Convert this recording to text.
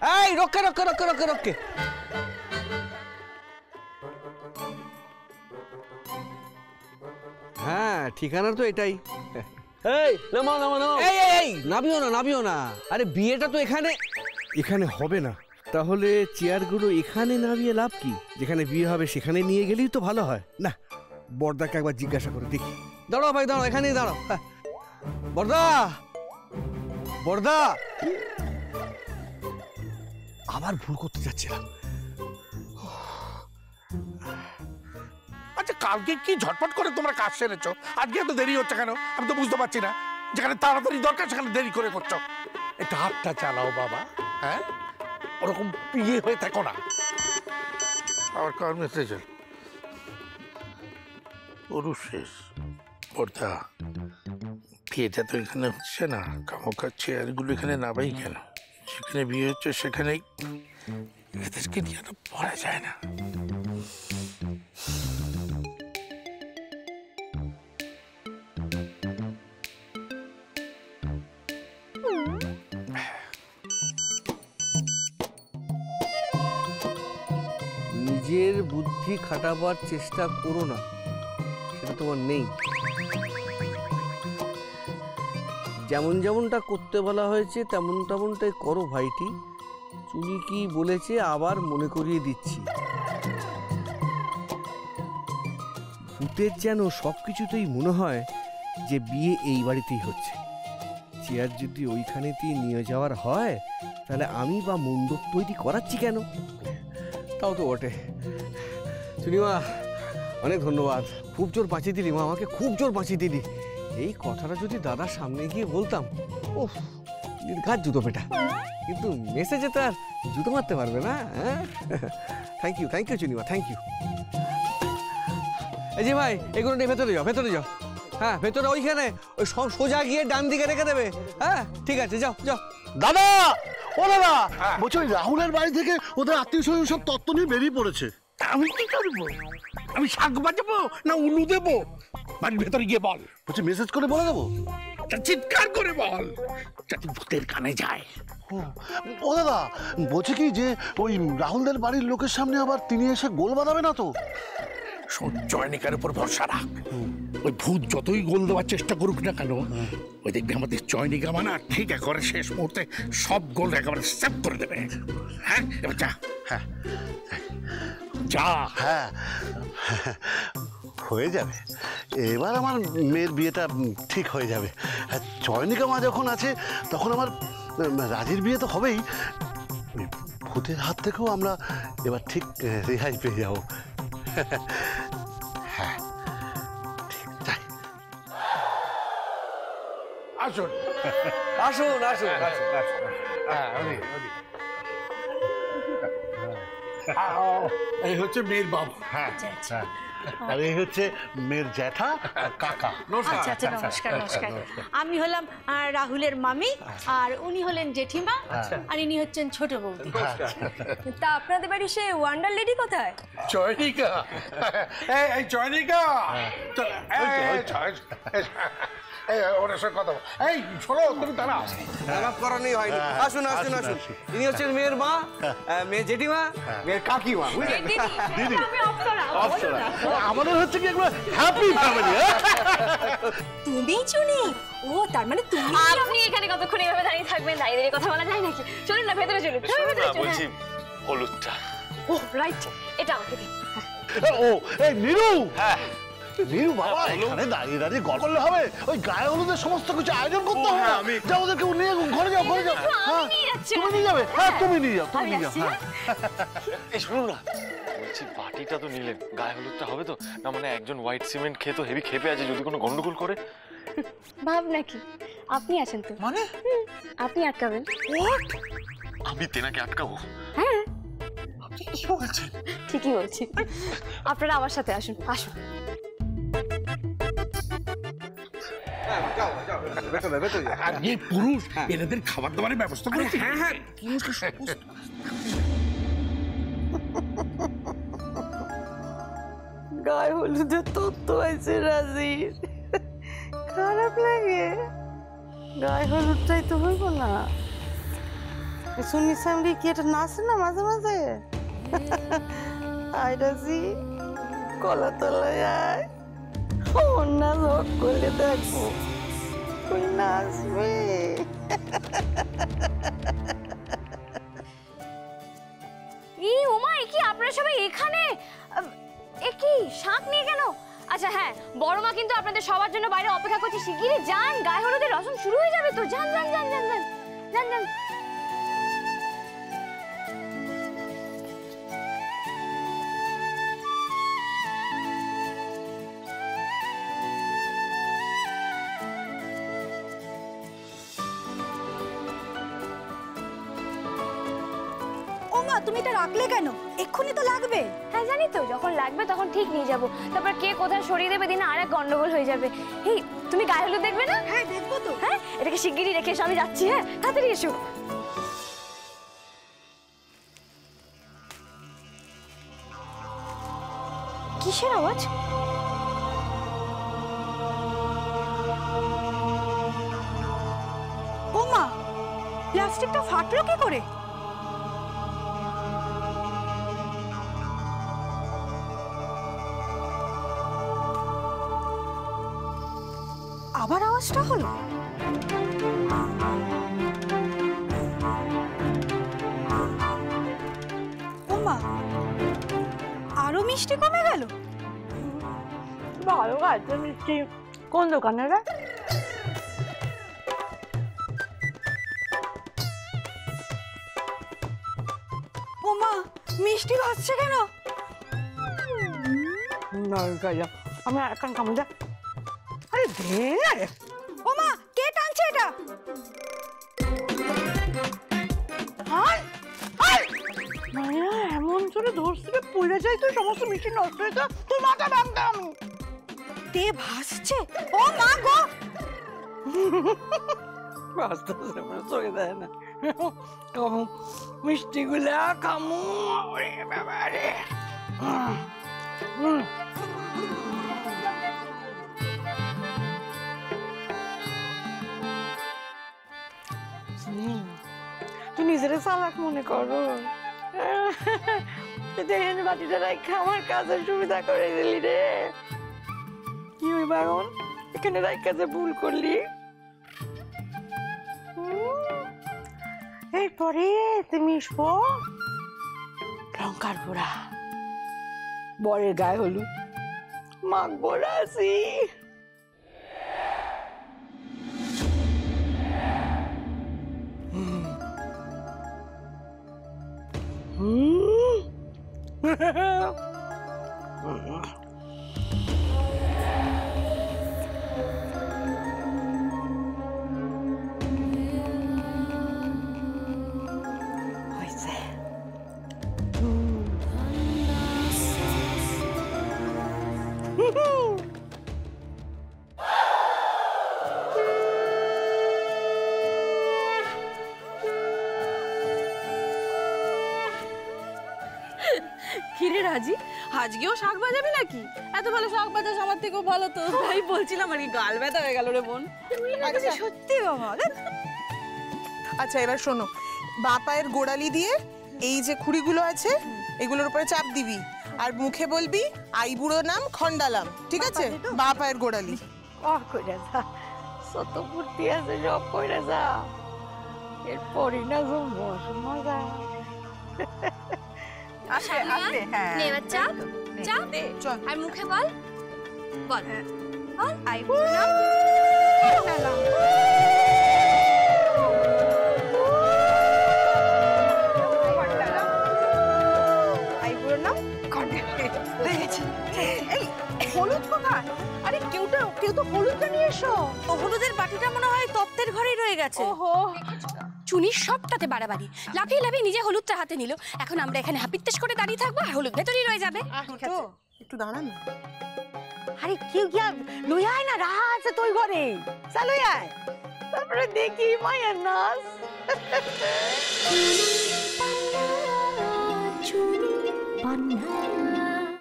এই রক্ষে রক্ষে রক্ষে রক্ষে রক্ষে। হ্যাঁ ঠিকানা তো এটাই। এই নামাও নামাও নামাও। এই এই নাবিও না নাবিও না। আরে বিয়েটা তো এখানে এখানে হবে না। তাহলে চেয়ারগুলো এখানে নামিয়ে লাভ কি? যেখানে বিয়ে হবে সেখানে নিয়ে গেলেই তো ভালো হয় না? বর্দাকে একবার জিজ্ঞাসা করে দেখি। দাঁড়াও ভাই দাঁড়াও, এখানেই দাঁড়াও। বর্দা বর্দা, আবার ভুল করতে যাচ্ছিলাম। আচ্ছা কালকে কি ঝটপট করে তোমরা কাজ সেরেছো, আজকে এত দেরি হচ্ছে কেন? আমি তো বুঝতে পারছি না। যেখানে তাড়াতাড়ি দরকার সেখানে দেরি করে করছো। এটা হাতটা চালাও বাবা, হ্যাঁ ওরকম পিয়ে হয়ে থাকো না। আবার কার মেসেজ? ওরু শেষ। বর্দা বিয়েটা তো এখানে হচ্ছে না, কামকার চেয়ারগুলো এখানে নাবাই কেন? যেখানে বিয়ে হচ্ছে সেখানেই এদেরকে নিয়ে পড়া যায় না। নিজের বুদ্ধি খাটাবার চেষ্টা করো না, সেটা তোমার নেই। যেমন যেমনটা করতে বলা হয়েছে তেমন তেমনটাই করো ভাইটি। চুনি কি বলেছে আবার মনে করিয়ে দিচ্ছি। ভূতের যেন সবকিছুতেই মনে হয় যে বিয়ে এই বাড়িতেই হচ্ছে। চেয়ার যদি ওইখানেতেই নিয়ে যাওয়ার হয় তাহলে আমি বা মণ্ডপ তৈরি করাচ্ছি কেন? তাও তো বটে। চুনিমা অনেক ধন্যবাদ, খুব জোর বাঁচিয়ে দিলি মা, আমাকে খুব জোর বাঁচিয়ে দিলি। এই কথাটা যদি দাদার সামনে গিয়ে বলতাম, ও নির্ঘাত জুতো পেটা। কিন্তু মেসেজে তো আর জুতো মারতে পারবে না। হ্যাঁ থ্যাংক ইউ চুনিমা, থ্যাংক ইউ। এই যে ভাই এগুলো নিয়ে ভেতরে যাও, ভেতরে যাও। হ্যাঁ ভেতরে ওইখানে ওই সোজা গিয়ে ডান দিকে রেখে দেবে। হ্যাঁ ঠিক আছে, যাও যাও। দাদা, ও দাদা, বলছি ওই রাহুলের বাড়ি থেকে ওদের আত্মীয় স্বজন সব তত্ত্ব নিয়ে বেরিয়ে পড়েছে। আমি কি করবো? আমি শাক বাজাবো না উলু দেবো? বাড়ির ভেতরে গিয়ে বল। বলছি মেসেজ করে বলে দেবো? চিৎকার করে বল যাতে ভূতের কানে যায়। ও দাদা, বলছে কি যে ওই রাহুলদের বাড়ির লোকের সামনে আবার তিনি এসে গোল বাঁধাবে না তো? চয়নিকার উপর ভরসা রাখ। ওই ভূত যতই গোল দেওয়ার চেষ্টা করুক না কেন, ওই দেখবি আমাদের চয়নিকা মানা ঠিক একবারে শেষ মুহূর্তে সব গোল একেবারে সেভ করে দেবে। হ্যাঁ এবার যা। হ্যাঁ যা। হ্যাঁ হয়ে যাবে। এবার আমার মেয়ের বিয়েটা ঠিক হয়ে যাবে। চয়নিকা মা যখন আছে তখন আমার রাজির বিয়ে তো হবেই। ভূতের হাত থেকেও আমরা এবার ঠিক রেহাই পেয়ে যাবো। হ্যাঁ ঠিক তাই। আসুন আসুন আসুন আসুন। এই হচ্ছে মেয়ের বাবা। হ্যাঁ আর এই হচ্ছে মেয়ের জ্যাঠা কাকা। আচ্ছা আচ্ছা নমস্কার নমস্কার। আমি হলাম রাহুলের মামি, আর উনি হলেন জেঠিমা, আর ইনি হচ্ছেন ছোট বৌদি। তা আপনাদের বাড়ি সে ওয়ান্ডার লেডি কোথায়? চয়নিকা, এই চয়নিকা, ওনার সঙ্গে কথা বল। এই শোনো, তুমি দাঁড়াও। আলাপ করা নেই হয়নি। আসুন আসুন আসুন। ইনি হচ্ছেন মেয়ের মা, মেয়ের জেঠিমা, মেয়ের কাকিমা। দিদি আমাদের হচ্ছে কি একবার হ্যাপি ফ্যামিলি। তুমি চুনি? ও তার মানে তুমি। আপনি এখানে কতক্ষণ এভাবে দাঁড়িয়ে থাকবেন? দাঁড়িয়ে কথা বলা যায় নাকি? চলুন না ভেতরে চলুন। বলছি হলুদটা। ও রাইট, এটা আমাকে দিন। ও এই নিরু। হ্যাঁ নিরু বাবা, এখানে দাঁড়িয়ে দাঁড়িয়ে গল্প করলে হবে? ওই গায়ে হলুদের সমস্ত কিছু আয়োজন করতে হবে। যাও ওদেরকে নিয়ে ঘরে যাও, ঘরে যাও। হ্যাঁ তুমি নিয়ে যাবে? হ্যাঁ তুমি নিয়ে যাও, তুমি নিয়ে যাও। হ্যাঁ এই শুনুন না, বলছি বাটিটা তো নিলেন, গায়ে হলুদটা হবে তো না? মানে একজন হোয়াইট সিমেন্ট খেয়ে তো হেভি খেপে আছে, যদি কোনো গন্ডগোল করে। ভাব নাকি? আপনি আছেন তো, মানে আপনি আটকাবেন। আমি তেনাকে আটকাবো? হ্যাঁ কি বলছেন? ঠিকই বলছি। আপনারা আমার সাথে আসুন, আসুন। আজকে পুরুষ এনাদের খাবার দাবারের ব্যবস্থা করেছে। হ্যাঁ হ্যাঁ গায়ে হলুদের তত্ত্ব আছে রাজির, খারাপ লাগে। গায়ে হলুদটাই তো হইব না। শুনি সামরি কি এটা নাচ না মাঝে মাঝে আইরাজি কলা তলায় আয় অন্য লোক করলে দেখবো তুই নাচবে। এই ওমা, এ কি আপনারা সবাই এখানে? এ কি শাঁখ নিয়ে কেন? আচ্ছা হ্যাঁ, বড় মা কিন্তু আপনাদের সবার জন্য বাইরে অপেক্ষা করছে। শিগগিরই যান, গায়ে হলুদের রসম শুরু হয়ে যাবে তো। যান যান যান যান যান যান যান। ওমা তুমি এটা রাখলে কেন? এক্ষুনি তো লাগবে। হ্যাঁ জানি তো, যখন লাগবে তখন ঠিক নিয়ে যাব। তারপর কে কোথায় সরিয়ে দেবে দিন আরেক গন্ডগোল হয়ে যাবে। এই তুমি গায়ে হলুদ দেখবে না? হ্যাঁ দেখবো তো। হ্যাঁ, এটাকে শিগগিরই রেখে এসো, আমি যাচ্ছি। হ্যাঁ, তাড়াতাড়ি এসো। কিসের আওয়াজ? ওমা প্লাস্টিকটা ফাটলো কি করে? আবার আওয়াজটা হলো। ওমা আরো মিষ্টি কমে গেল। ভালো খাচ্ছে মিষ্টি। কোন দোকানে রে? ওমা মিষ্টি ভাসছে কেন? আমি এখন কামড় দে। আরে দে না রে। ওমা কে টানছে এটা? মায়া এমন জোরে ধরছে যে পড়ে যায় তো সমস্ত মিষ্টি নষ্ট হয়ে যায়। তোর মাথা ভাঙতাম আমি। তে ভাসছে। ও মা গো, রাস্তা চলে যায় না। খামু মিষ্টিগুলা খামু। ওরে বাবা রে। তুই নিজের চালাক মনে করো। দেখেন বাটিটা রাখা আমার কাজের সুবিধা করে দিলি রে। কি ওই বাগন এখানে রাখা যে ভুল করলি। এরপরে তুমি এসবো লঙ্কার পোড়া, বরের গায়ে হলুদ মাখবো রাশি। কিরে রাজি, আজকেও শাক বাজাবি নাকি? এত ভালো শাক বাজাস আমার থেকেও ভালো তো। তাই বলছিলাম আর কি, গাল ব্যথা হয়ে গেল রে বোন। সত্যি বাবা। আচ্ছা এবার শোনো, বাঁ পায়ের গোড়ালি দিয়ে এই যে খুঁড়িগুলো আছে এগুলোর উপরে চাপ দিবি আর মুখে বলবি আইবুড়ো নাম খন্ডালাম, ঠিক আছে? বাঁ পায়ের গোড়ালি। কইরা যা, শত ফুর্তি আছে সব কইরা যা। এরপরই না বস মজা। আচ্ছা নে বাচ্চা, চাপ চল আর মুখে বল, বল বল আইবুড়ো নাম খন্ডালাম। আইবুড়ো নাম খন্ডালাম। এই হলুদ কোথায়? আরে কেউ তো হলুদটা নিয়ে এসো। হলুদের বাটিটা মনে হয় তত্ত্বের ঘরেই রয়ে গেছে। ওহো, চুনির সবটাতে বাড়াবাড়ি, লাফিয়ে লাফিয়ে নিজে হলুদটা হাতে নিল। এখন আমরা এখানে হাপিত্তেশ করে দাঁড়িয়ে থাকবো আর হলুদ ভেতরেই রয়ে যাবে। একটু দাঁড়া না। আরে কেউ কি লই আয় না, রাহা আছে তুই ঘরে, চালু আয়। তারপরে দেখি মায়ের নাচ। চুনি পান্না